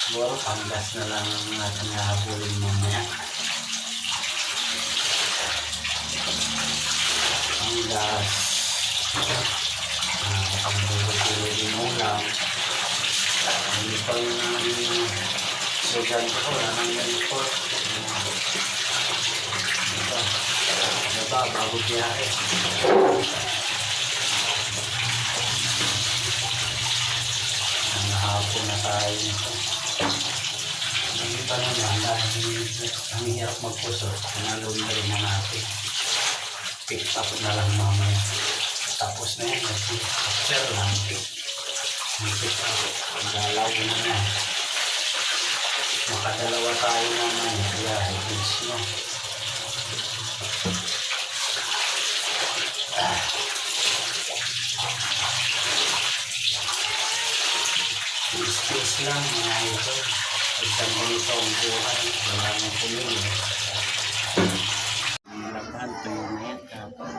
Siguro panggas na lang ang natin nahabulin mamaya. Panggas. Pangbulo-bulo yung ulam. Hindi pa yung sugan ko. Wala nang import. Diba, bago biyahe. Nahapon na tayo nito. Hindi pa naman dahil ang hirap magpuso. Nalundari na natin. Pick up na lang mamaya. Tapos na yan. After lang. Pick up. Galaw na na. Makadalawa tayo naman. Kaya higits no. Space lang mga ito. Isang ganito ang buhay. Wala nang pumili. Ang laban, tuyo na yan. Kapag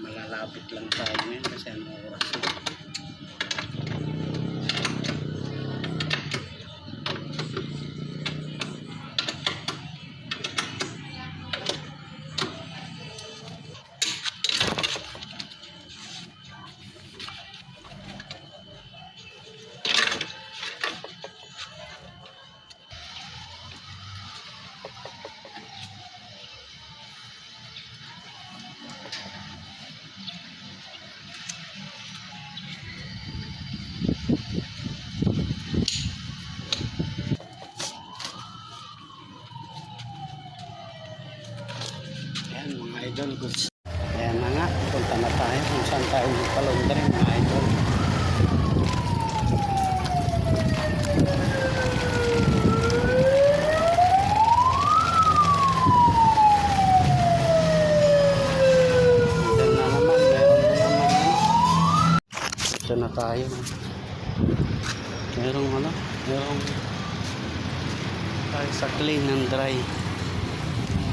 malalapit lang tayo ngayon kasi ano oras na. Ayan mga idol, goods. Ayan na nga, punta na tayo kung saan tayo magpalundari mga idol. Ayan na naman, meron na naman. Dito na tayo. Merong tayo sa clean and dry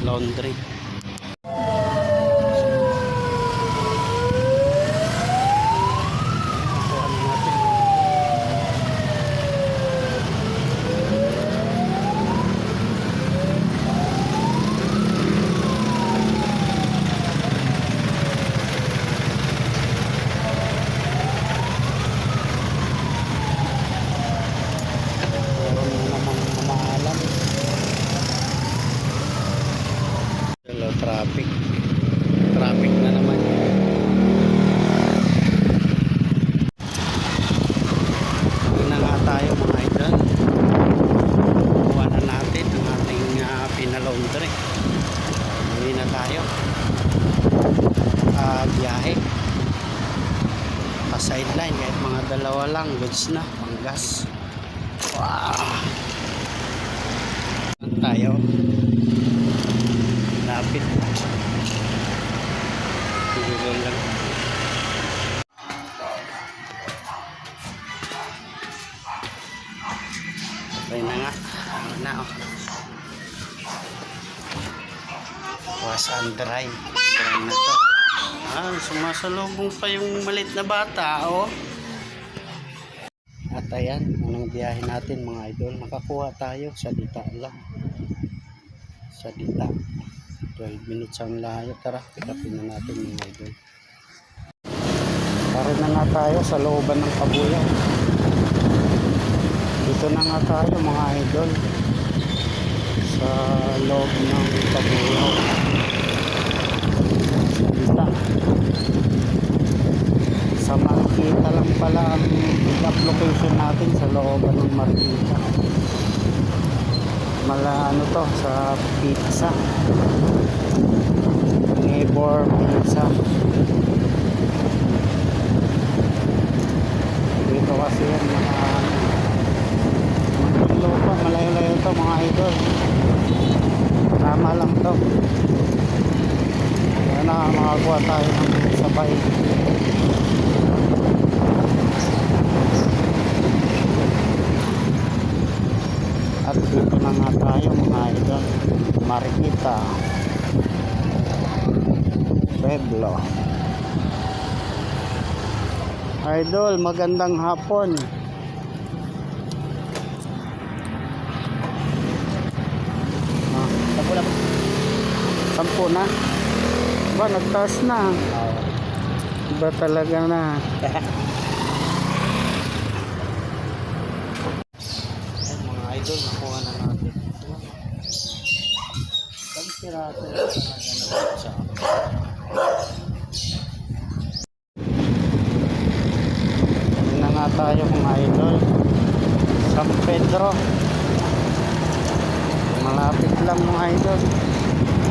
laundry. Dalawa lang, goods na, panggas. Wow! Tayo. Lapit. Tigil lang. Okay na nga. Ano na oh. Was and dry. Dry na to. Sumasalubong pa yung maliit na bata oh. At ayan, anong biyahe natin mga idol. Nakakuha tayo sa Dita lang. Sa Dita. 12 minutes ang layo. Tara, pikapin na natin mga idol. Tara na nga tayo sa looban ng Kabuyaw. Dito na nga tayo mga idol. Sa loob ng Kabuyaw. Sa Dita. Sa Marikita lang pala ang pick-up location natin sa looban ng Marikita. Ano to sa pizza. Neighbor pizza. Dito kasi yan lupa, malayo-layo to mga idol. Tama lang to. Kaya na makakuha tayo ng sabay. At dito na nga tayo mga idol. Marikita Pueblo. Idol, magandang hapon. Sampu na. Ba, nagtaas na. Iba talaga na. Idol, nakuha na natin. Pagpirato na siya. Hindi na nga tayo mga idol. San Pedro. Malapit lang mga idol.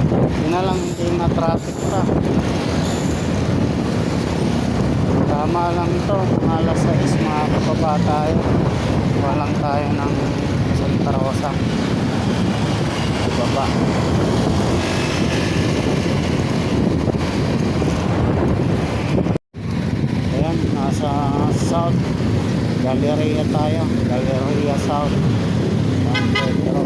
Hindi na lang, hindi na traffic pa. Tama lang ito. Alas 6 mga kapaba tayo. Walang tayo ng Santa Rosa baba. Ayan, nasa South Galleria tayo. Galleria South San Pedro.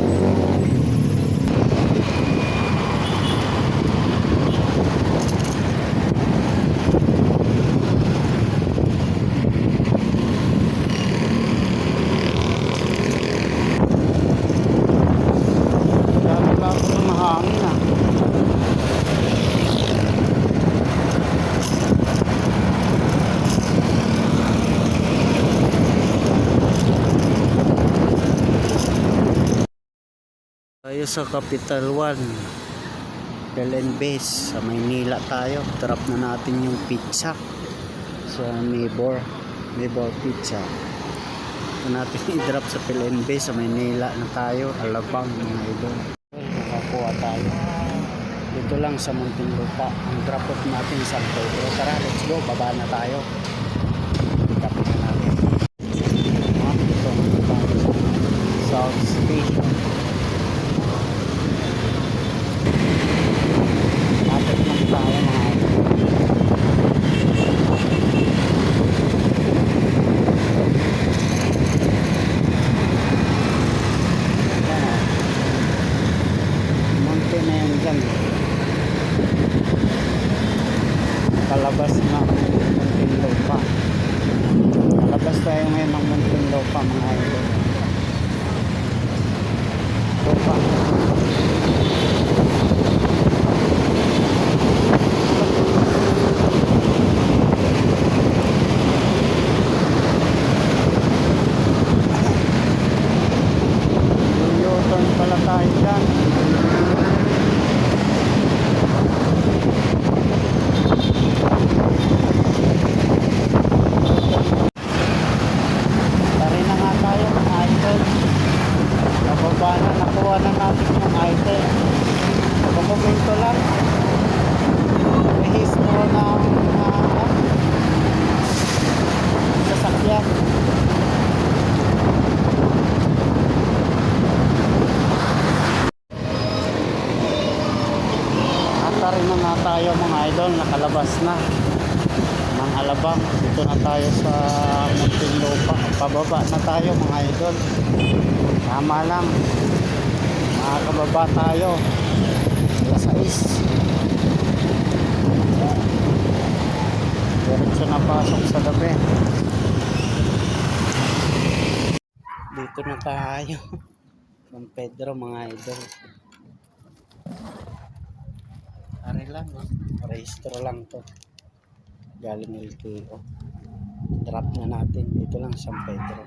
Tayo sa Capital One Belen Base sa Maynila tayo. Drop na natin yung pizza sa Neighbor Pizza. Ito natin i-drop sa Belen Base sa Maynila na tayo. Alabang mga idol. Nakakuha tayo dito lang sa Muntinlupa. Ang drop off natin sa San Pedro. Tara, let's go, baba na tayo. Pick-up na natin dito South Station. Tayo mga monte na yan dyan. Kalabas na Muntinlupa. Kalabas tayo ngayon ng Muntinlupa mga idol. Lupa. Pala tayo dyan. Tari na nga tayo ng item. Nababa na, nakuha na natin yung item. Pagpapinto lang. Rehistro ng sasakyan. yan. Ata rin na tayo mga idol, nakalabas na ng Alabang. Dito na tayo sa Muntinlupa. Pababa na tayo mga idol. Tama lang. Makakababa tayo. Alas 6. Diretso na pasok sa gabi. Dito na tayo. San Pedro mga idol. Ari lang, no? Rehistro lang to. Galing LTO. Drop na natin. Dito lang San Pedro.